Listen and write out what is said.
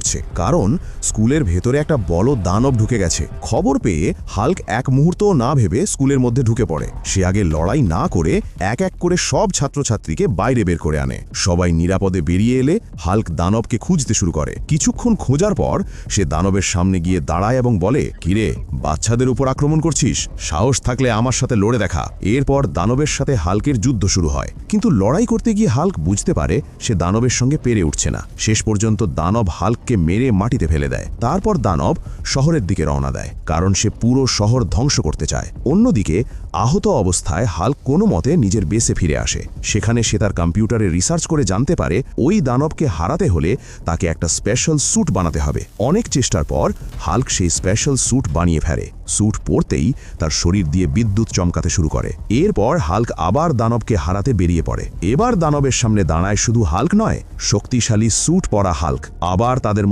করছে, কারণ স্কুলের ভেতরে একটা বড় দানব ঢুকে গেছে। খবর পেয়ে হাল্ক এক মুহূর্তও না ভেবে স্কুলের মধ্যে ঢুকে পড়ে। সে আগে লড়াই না করে এক এক করে সব ছাত্রছাত্রীকে বাইরে বের করে আনে। সবাই নিরাপদে বেরিয়ে এলে হাল্ক দানবকে খুঁজতে শুরু করে। কিছুক্ষণ খোঁজার পর সে দানবের সামনে গিয়ে দাঁড়ায় এবং বলে, কিরে, বাচ্চাদের উপর আক্রমণ করছিস? সাহস থাকলে আমার সাথে লড়ে দেখা। এরপর দানবের সাথে হাল্কের যুদ্ধ শুরু হয়, কিন্তু লড়াই করতে গিয়ে হাল্ক বুঝতে পারে সে দানবের সঙ্গে পেরে উঠছে না। শেষ পর্যন্ত দানব হাল্ককে মেরে মাটিতে ফেলে দেয়। তারপর দানব শহরের দিকে রওনা দেয়, কারণ সে পুরো শহর ধ্বংস করতে চায়। অন্যদিকে আহত অবস্থায় হাল্ক কোনো মতে নিজের বেসে ফিরে আসে। সেখানে সে তার কম্পিউটারে রিসার্চ করে জানতে পারে ওই দানবকে হারাতে হলে তাকে একটা স্পেশাল স্যুট বানাতে হবে। অনেক চেষ্টার পর হাল্ক সেই স্পেশাল স্যুট বানিয়ে ফেলে। স্যুট পরতেই তার শরীর দিয়ে বিদ্যুৎ চমকাতে শুরু করে। এরপর হাল্ক আবার দানবকে হারাতে বেরিয়ে পড়ে। এবার দানবের সামনে দাঁড়ায় শুধু হাল্ক নয়, শক্তিশালী স্যুট পরা হাল্ক। আবার তাদের